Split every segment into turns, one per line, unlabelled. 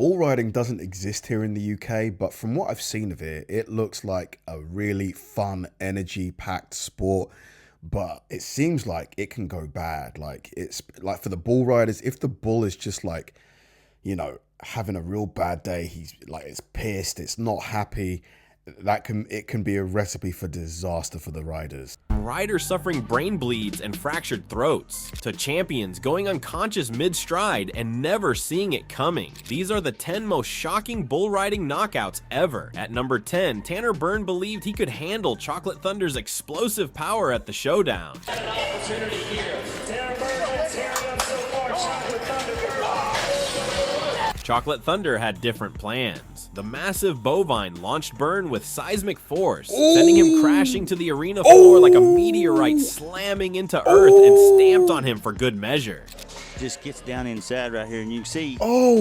Bull riding doesn't exist here in the UK, but from what I've seen of it, it looks like a really fun, energy-packed sport. But it seems like it can go bad. Like, it's like for the bull riders, if the bull is just like, you know, having a real bad day, he's like, it's pissed, it's not happy, it can be a recipe for disaster for the riders.
Riders suffering brain bleeds and fractured throats, to champions going unconscious mid-stride and never seeing it coming. These are the 10 most shocking bull riding knockouts ever. At number 10, Tanner Byrne believed he could handle Chocolate Thunder's explosive power at the showdown.
An opportunity here. Tanner Byrne tearing up so far. Chocolate Thunder.
Chocolate Thunder had different plans. The massive bovine launched Byrne with seismic force, sending him crashing to the arena floor like a meteorite slamming into earth and stamped on him for good measure.
Just gets down inside right here, and you can see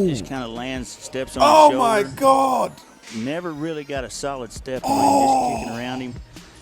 just kind of lands, steps on his shoulder.
Oh my God!
Never really got a solid step on him, just kicking around him.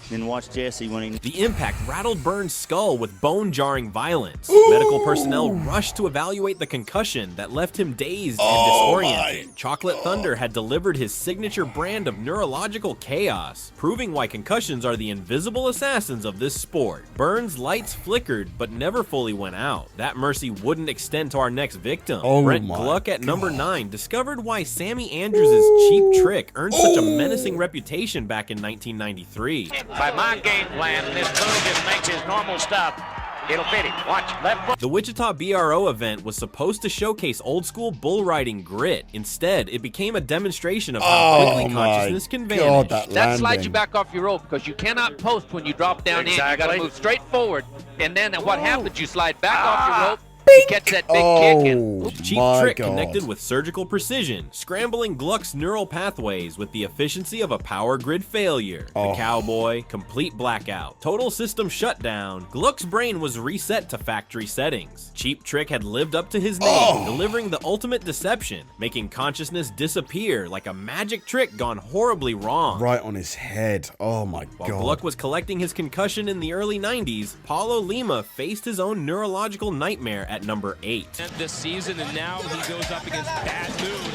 Then watch Jesse when he...
The impact rattled Byrne's skull with bone-jarring violence. Medical personnel rushed to evaluate the concussion that left him dazed and disoriented. Chocolate Thunder had delivered his signature brand of neurological chaos, proving why concussions are the invisible assassins of this sport. Byrne's lights flickered but never fully went out. That mercy wouldn't extend to our next victim. Brent Gluck at number 9 discovered why Sammy Andrews' cheap trick earned such a menacing reputation back in 1993.
By my game plan, this bull just makes his normal stuff. It'll fit him. Watch, left foot.
The Wichita BRO event was supposed to showcase old-school bull riding grit. Instead, it became a demonstration of how quickly consciousness can vanish.
That slides you back off your rope because you cannot post when you drop down in. You got to move straight forward, and then what happens? You slide back off your rope. You catch that big kick and
cheap trick connected with surgical precision, scrambling Gluck's neural pathways with the efficiency of a power grid failure. The cowboy, complete blackout, total system shutdown. Gluck's brain was reset to factory settings. Cheap Trick had lived up to his name, delivering the ultimate deception, making consciousness disappear like a magic trick gone horribly wrong.
Right on his head. Oh my God.
While Gluck was collecting his concussion in the early 90s, Paulo Lima faced his own neurological nightmare at number 8.
This season, and now he goes up against Bad Moon.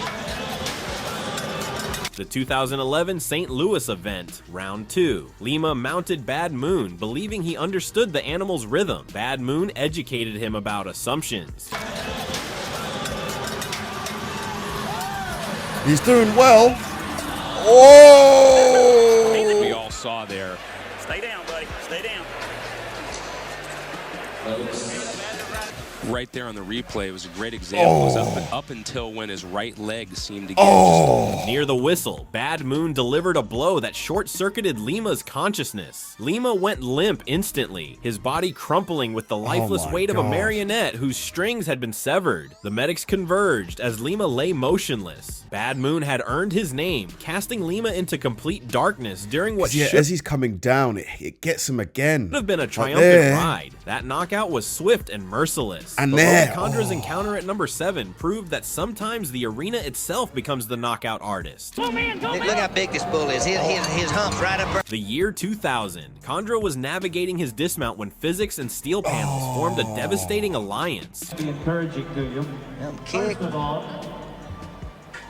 The 2011 St. Louis event, round 2. Lima mounted Bad Moon, believing he understood the animal's rhythm. Bad Moon educated him about assumptions.
He's doing well. Oh!
We all saw there.
Stay down, buddy. Stay down.
Right there on the replay, it was a great example. It was up until when his right leg seemed to get
Near the whistle, Bad Moon delivered a blow that short-circuited Lima's consciousness. Lima went limp instantly, his body crumpling with the lifeless weight of a marionette whose strings had been severed. The medics converged as Lima lay motionless. Bad Moon had earned his name, casting Lima into complete darkness during what should
as he's coming down, it gets him again.
Have been a triumphant ride. That knockout was swift and merciless.
And
Condra's encounter at number 7 proved that sometimes the arena itself becomes the knockout artist.
Look how big this bull is. His hump's right up.
The year 2000, Condro was navigating his dismount when physics and steel panels formed a devastating alliance.
Be encouraging to you.
Kick.
First of all,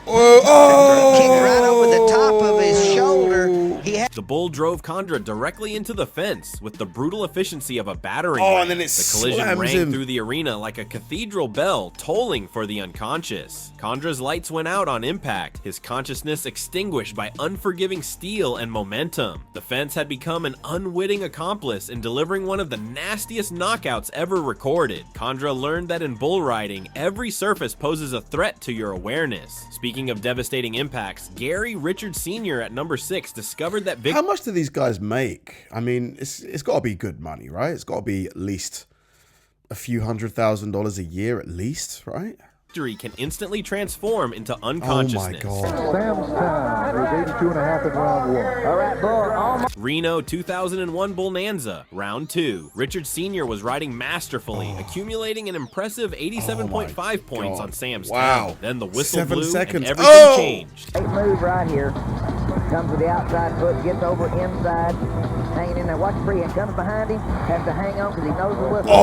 Kicked right over the top of his shoulder.
The bull drove Condra directly into the fence with the brutal efficiency of a battering ram.
And then
the collision rang through the arena like a cathedral bell tolling for the unconscious. Condra's lights went out on impact, his consciousness extinguished by unforgiving steel and momentum. The fence had become an unwitting accomplice in delivering one of the nastiest knockouts ever recorded. Condra learned that in bull riding, every surface poses a threat to your awareness. Speaking of devastating impacts, Gary Richard Sr. at number 6 discovered that
How much do these guys make? I mean, it's got to be good money, right? It's got to be at least a few $100,000 a year at least, right?
victory can instantly transform into unconsciousness.
Oh my God.
Sam's time is 82.5 in round 1. All right, bull.
Reno 2001 Bonanza, round 2. Richard Sr. was riding masterfully, accumulating an impressive 87.5 points on Sam's time. Then the whistle
7
blew
seconds.
and everything changed.
Great move right here. Comes with the outside foot, gets over inside, hanging in there. Watch the freehand. Comes behind him, has to hang on because he knows the whistle.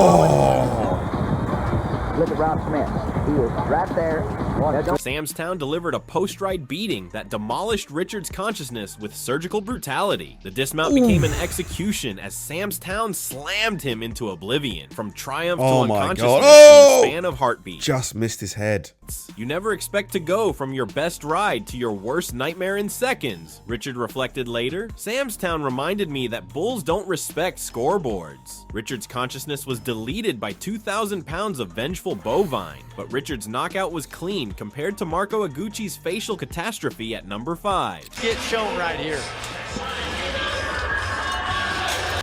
Look at Rob Smith. He is right there.
Sam's Town delivered a post-ride beating that demolished Richard's consciousness with surgical brutality. The dismount became an execution as Sam's Town slammed him into oblivion, from triumph to unconsciousness in the span of heartbeats.
Just missed his head.
You never expect to go from your best ride to your worst nightmare in seconds, Richard reflected later. Sam's Town reminded me that bulls don't respect scoreboards. Richard's consciousness was deleted by 2,000 pounds of vengeful bovine, but Richard's knockout was clean compared to Marco Aguchi's facial catastrophe at number 5.
Get shown right here.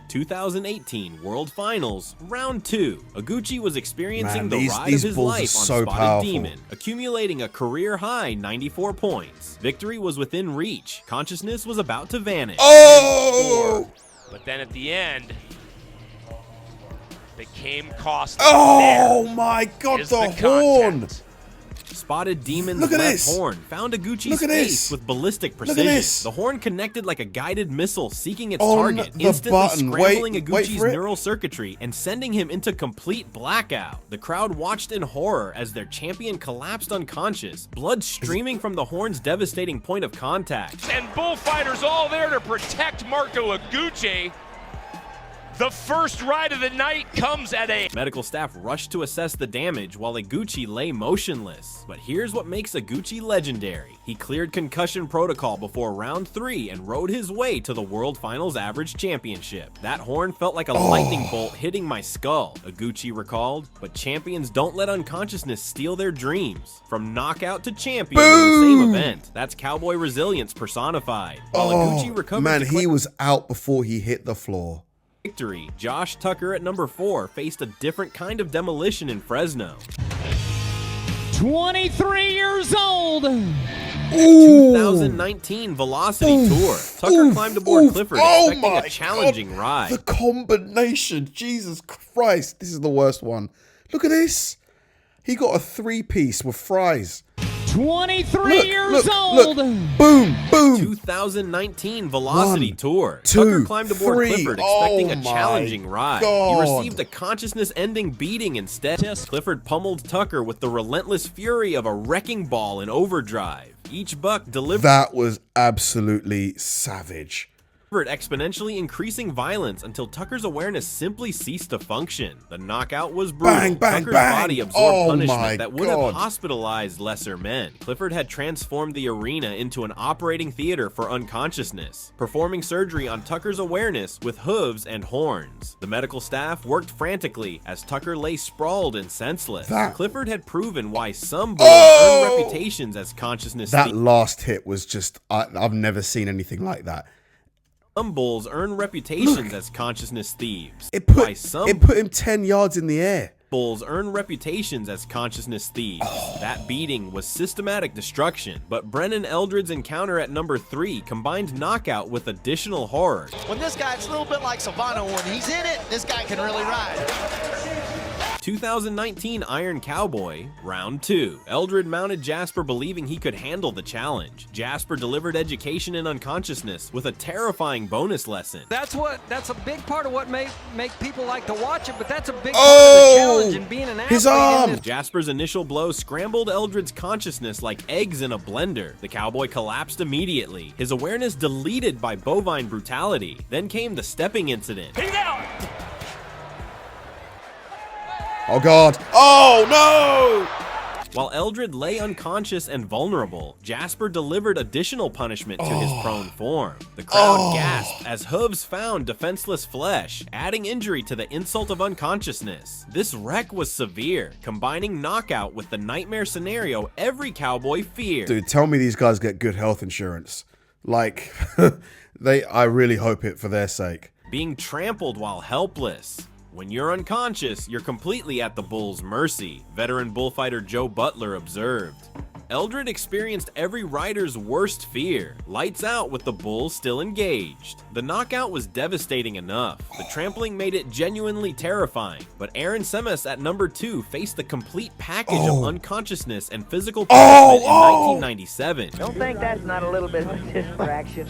2018 World Finals, Round 2. Aguchi was experiencing the ride of
these
his
bulls
life
are
on
so
Spotted
powerful.
Demon, accumulating a career-high 94 points. Victory was within reach. Consciousness was about to vanish.
Oh!
But then at the end, became costly.
Oh my God, the horn!
Spotted Demon's
Look at
left
this.
horn found Aguchi's
Look at
face
this.
with ballistic
Look
precision.
at this.
The horn connected like a guided missile seeking its
On
target,
the
instantly
button.
scrambling
Wait
Aguchi's
for it.
neural circuitry and sending him into complete blackout. The crowd watched in horror as their champion collapsed unconscious, blood streaming from the horn's devastating point of contact.
And bullfighters all there to protect Marco Aguchi. The first ride of the night comes at a...
Medical staff rushed to assess the damage while Aguchi lay motionless. But here's what makes Aguchi legendary. He cleared concussion protocol before round 3 and rode his way to the World Finals Average Championship. That horn felt like a lightning bolt hitting my skull, Aguchi recalled. But champions don't let unconsciousness steal their dreams. From knockout to champion in the same event. That's cowboy resilience personified. While Aguchi recovered
Man,
to
he was out before he hit the floor.
victory, Josh Tucker at number 4 faced a different kind of demolition in Fresno.
23 years old.
2019 Velocity Tour. Tucker climbed aboard Clifford expecting a challenging ride.
The combination, Jesus Christ, this is the worst one. Look at this. He got a 3-piece with fries.
23 years old.
Look. Boom, boom.
2019 Velocity
1,
Tour.
2,
Tucker climbed aboard
3.
Clifford expecting a
Oh
challenging
my
ride.
God.
He received a consciousness-ending beating instead. Clifford pummeled Tucker with the relentless fury of a wrecking ball in overdrive. Each buck delivered
That was absolutely savage.
exponentially increasing violence until Tucker's awareness simply ceased to function. The knockout was brutal.
Bang, bang,
Tucker's
bang.
body absorbed
Oh my
punishment that would have
God.
hospitalized lesser men. Clifford had transformed the arena into an operating theater for unconsciousness, performing surgery on Tucker's awareness with hooves and horns. The medical staff worked frantically as Tucker lay sprawled and senseless. Clifford had proven why some bulls earn reputations as consciousness
That
thieves.
last hit was just, I've never seen anything like that.
Some bulls earn reputations as consciousness thieves.
It put
some
him 10 yards in the air.
bulls earn reputations as consciousness thieves. That beating was systematic destruction, but Brennan Eldrid's encounter at number 3 combined knockout with additional horror.
When this guy, it's a little bit like Savannah, when he's in it, this guy can really ride.
2019 Iron Cowboy, Round 2. Eldrid mounted Jasper believing he could handle the challenge. Jasper delivered education in unconsciousness with a terrifying bonus lesson.
That's a big part of what make people like to watch it, but that's a big part of the challenge in being an athlete.
His arm!
Jasper's initial blow scrambled Eldrid's consciousness like eggs in a blender. The cowboy collapsed immediately, his awareness deleted by bovine brutality. Then came the stepping incident.
He's out!
Oh God. Oh no!
While Eldrid lay unconscious and vulnerable, Jasper delivered additional punishment to his prone form. The crowd gasped as hooves found defenseless flesh, adding injury to the insult of unconsciousnness. This wreck was severe, combining knockout with the nightmare scenario every cowboy feared.
Dude, tell me these guys get good health insurance. Like, I really hope it for their sake.
Being trampled while helpless. When you're unconscious, you're completely at the bull's mercy, veteran bullfighter Joe Butler observed. Eldrid experienced every rider's worst fear, lights out with the bull still engaged. The knockout was devastating enough. The trampling made it genuinely terrifying, but Aaron Semes at number 2 faced the complete package of unconsciousness and physical punishment in 1997.
Don't think that's not a little bit of a distraction.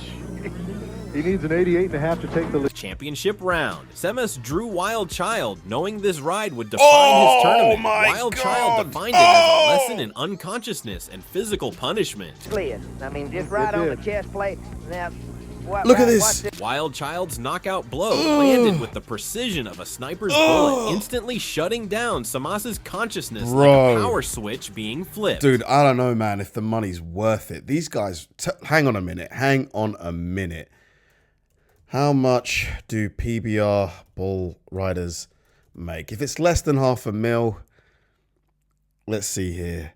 He needs an 88.5 to take the lead.
Championship round. Seus drew Wild Child, knowing this ride would define his tournament. Wild Child defined it as a lesson in unconsciousness and physical punishment.
Clear. I mean, just right on the chest plate. Now,
look at this.
Wild Child's knockout blow landed with the precision of a sniper's bullet, instantly shutting down Seus's consciousness like a power switch being flipped.
Dude, I don't know, man, if the money's worth it. These guys, hang on a minute. How much do PBR bull riders make? If it's less than $500,000, let's see here.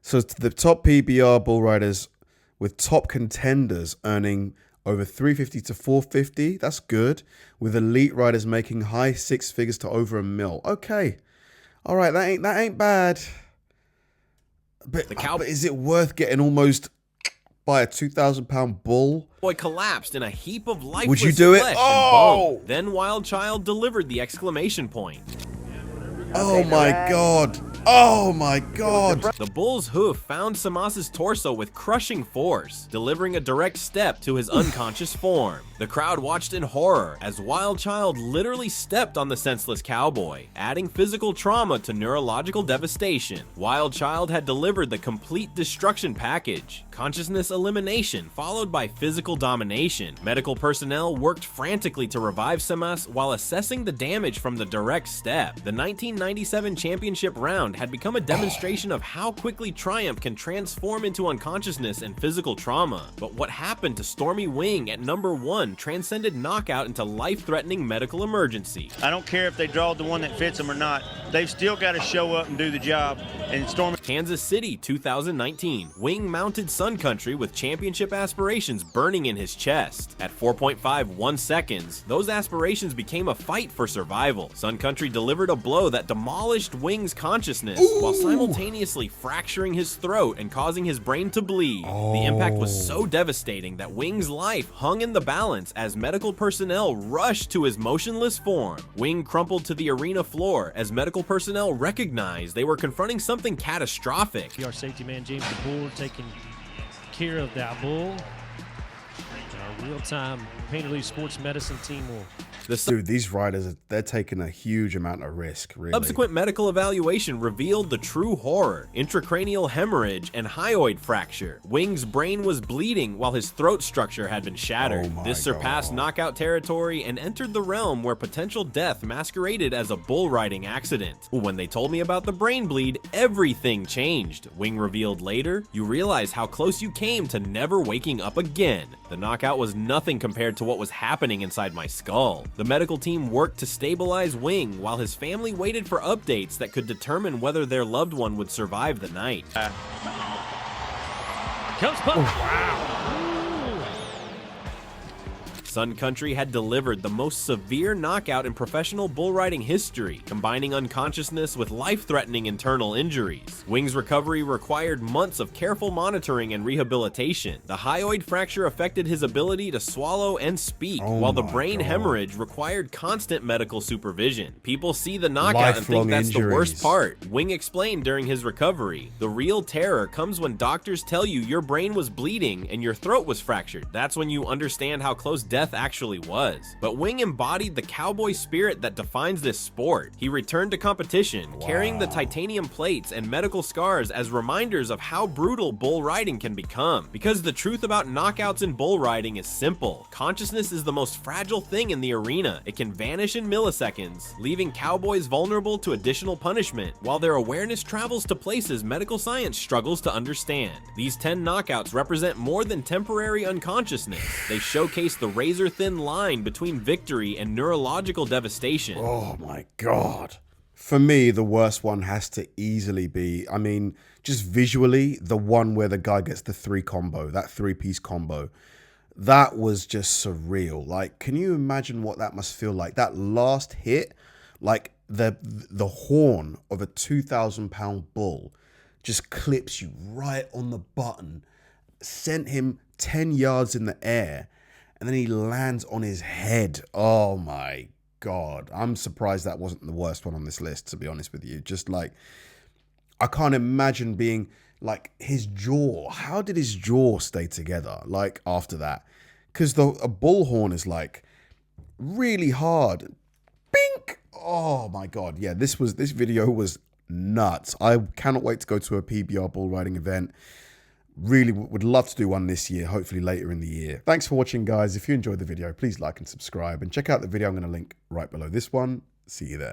So the top PBR bull riders with top contenders earning over $350 to $450. That's good. With elite riders making high six figures to over $1 million. Okay. All right, that ain't bad. But is it worth getting almost by a 2,000-pound bull?
Boy collapsed in a heap of lifeless
Would you do it?
flesh and bone. Then Wild Child delivered the exclamation point.
Oh my God. Oh my God.
The bull's hoof found Seus's torso with crushing force, delivering a direct step to his unconscious form. The crowd watched in horror as Wild Child literally stepped on the senseless cowboy, adding physical trauma to neurological devastation. Wild Child had delivered the complete destruction package. Consciousness elimination followed by physical domination. Medical personnel worked frantically to revive Seus while assessing the damage from the direct step. The 1997 championship round had become a demonstration of how quickly triumph can transform into unconsciousness and physical trauma. But what happened to Stormy Wing at number 1 transcended knockout into life-threatening medical emergency.
I don't care if they draw the one that fits them or not. They've still got to show up and do the job. And Stormy.
Kansas City 2019. Wing mounted Sun Country with championship aspirations burning in his chest. At 4.51 seconds, those aspirations became a fight for survival. Sun Country delivered a blow that demolished Wing's consciousness while simultaneously fracturing his throat and causing his brain to bleed. The impact was so devastating that Wing's life hung in the balance as medical personnel rushed to his motionless form. Wing crumpled to the arena floor as medical personnel recognized they were confronting something catastrophic.
Our safety man James DeBoer taking care of that bull. Our real-time Pain Relief Sports Medicine team will.
Dude, these riders, they're taking a huge amount of risk, really.
Subsequent medical evaluation revealed the true horror: intracranial hemorrhage and hyoid fracture. Wing's brain was bleeding while his throat structure had been shattered. This surpassed knockout territory and entered the realm where potential death masqueraded as a bull riding accident. When they told me about the brain bleed, everything changed. Wing revealed later, "You realize how close you came to never waking up again. The knockout was nothing compared to what was happening inside my skull." The medical team worked to stabilize Wing while his family waited for updates that could determine whether their loved one would survive the night.
Comes punch. Wow.
Sun Country had delivered the most severe knockout in professional bull riding history, combining unconsciousness with life-threatening internal injuries. Wing's recovery required months of careful monitoring and rehabilitation. The hyoid fracture affected his ability to swallow and speak, while the brain hemorrhage required constant medical supervision. People see the knockout and think that's the worst part. Wing explained during his recovery, "The real terror comes when doctors tell you your brain was bleeding and your throat was fractured. That's when you understand how close death actually was." But Wing embodied the cowboy spirit that defines this sport. He returned to competition, carrying the titanium plates and medical scars as reminders of how brutal bull riding can become. Because the truth about knockouts in bull riding is simple: consciousness is the most fragile thing in the arena. It can vanish in milliseconds, leaving cowboys vulnerable to additional punishment, while their awareness travels to places medical science struggles to understand. These 10 knockouts represent more than temporary unconsciousness. They showcase the razor-thin line between victory and neurological devastation.
Oh my God. For me, the worst one has to easily be, I mean, just visually, the one where the guy gets the 3 combo, that 3-piece combo. That was just surreal. Like, can you imagine what that must feel like? That last hit, like the horn of a 2,000-pound bull just clips you right on the button, sent him 10 yards in the air, and then he lands on his head. Oh my God. I'm surprised that wasn't the worst one on this list, to be honest with you. Just like, I can't imagine being like his jaw. How did his jaw stay together? Like after that, because a bullhorn is like really hard. Bink! Oh my God. Yeah, this video was nuts. I cannot wait to go to a PBR bull riding event. Really would love to do one this year, hopefully later in the year. Thanks for watching, guys. If you enjoyed the video, please like and subscribe, and check out the video I'm going to link right below this one. See you there.